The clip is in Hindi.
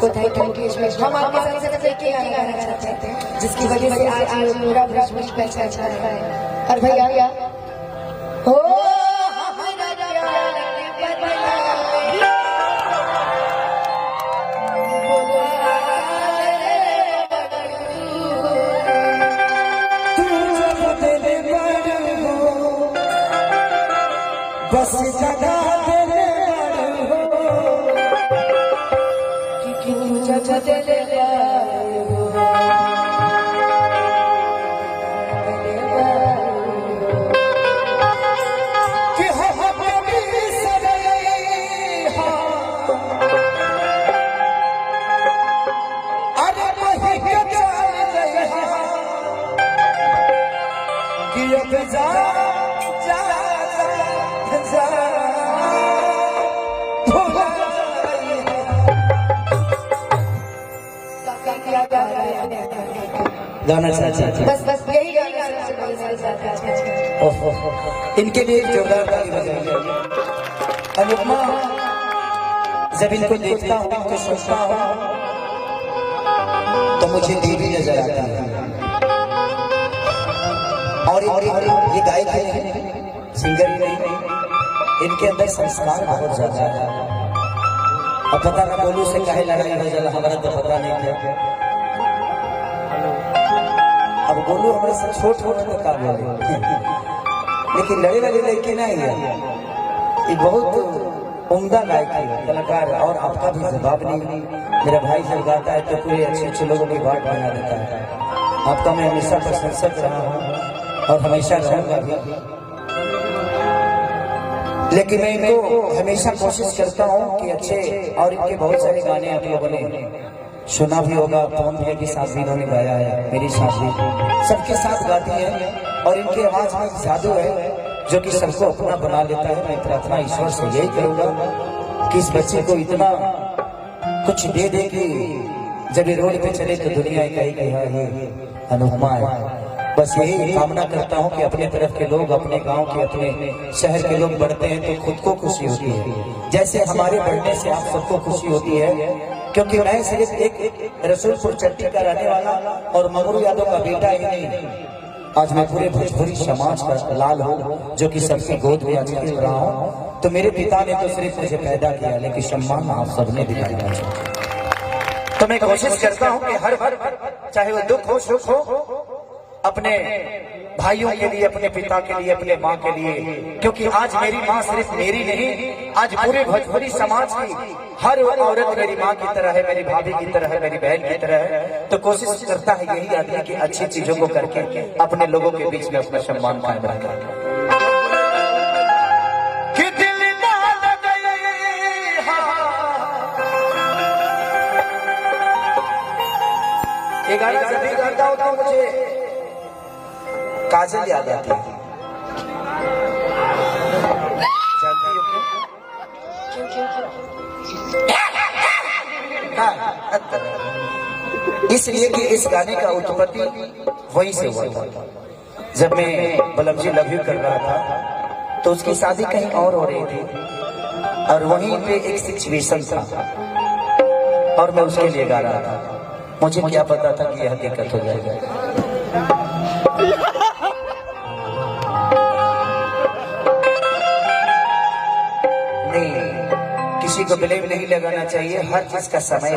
सबको थैंक यू। हम आपके साथ सिर्फ एक ही गाना चाहते हैं जिसकी वजह से आज पूरा ब्रह्मांड पे अच्छा है। और भैया हो बस जगा देने हो कि तू जगा देने हो कि हम कभी सरे अरे वही के चल गए कि अब जा गाना बस यही गाना इनके लिए एक जोरदार ताली बजाइए। अनुपमा जब इनको देखता हूँ, इनको सुनता हूँ तो मुझे देवी नजर आता है। और ये गायक है, सिंगर ही नहीं, इनके अंदर संस्कार बहुत ज्यादा है। अब पता ना बोलू से कहे लड़ाई हो जाला, हमारा तो पता नहीं था। अब बोलू हमारे से छोट हो तो का बोले, लेकिन लड़े वाले लड़के नहीं है। ये बहुत उम्दा गायक है, कलाकार। और आपका भी जवाब नहीं। मेरा भाई जब गाता है तो पूरे अच्छे लोगों की बात बना देता है। आपका मैं हमेशा प्रशंसक रहा हूँ और हमेशा रहूंगा भी। लेकिन मैं इनको हमेशा कोशिश करता हूँ कि अच्छे, और इनके बहुत सारे गाने आप लोगों ने सुना भी होगा। पवन भैया के साथ भी इन्होंने गाया है, मेरी साथ भी, सबके साथ गाती है। और इनकी आवाज में जादू है जो कि सबको अपना बना लेता है। मैं प्रार्थना ईश्वर से यही करूंगा कि इस बच्चे को इतना कुछ दे दे कि जब ये रोड पे चले तो दुनिया कहेगी हाँ ये अनुपमा है। बस यही कामना करता हूँ कि अपने तरफ के लोग, अपने गांव के, अपने शहर के लोग बढ़ते हैं तो खुद को खुशी होती है, जैसे हमारे बढ़ने से आप सबको खुशी होती है। क्योंकि मैं सिर्फ एक रसूलपुर चट्टी का रहने वाला और मगरू यादव का बेटा ही नहीं, आज मैं पूरे भोजपुरी समाज का लाल हूँ जो कि सबकी गोद में आज खेल रहा हूँ। तो मेरे पिता ने तो सिर्फ मुझे पैदा किया, लेकिन सम्मान आप सबने दिखाया। तो मैं कोशिश करता हूँ कि हर चाहे वो दुख हो सुख हो, अपने भाइयों के लिए, अपने पिता के लिए, अपने माँ के लिए, क्योंकि आज मेरी माँ सिर्फ मेरी नहीं, आज पूरे भोजपुरी समाज की हर औरत मेरी माँ की तरह है, मेरी भाभी की तरह है, मेरी बहन की तरह है। तो कोशिश करता है यही आदमी कि अच्छी चीजों को करके अपने लोगों के बीच में अपना सम्मान कायम रखे। ये गाना जब भी गाता हूँ तो मुझे काजल याद आती है। जानती हो क्यों? इसलिए कि इस गाने का उत्पत्ति वहीं से हुआ था। जब मैं बलम जी लव यू कर रहा था तो उसकी शादी कहीं और हो रही थी और वहीं पे एक सिचुएशन था और मैं उसके लिए गा रहा था। मुझे क्या पता था कि यह हकीकत हो जाएगा। नहीं, किसी को ब्लेम नहीं लगाना चाहिए, हर चीज का समय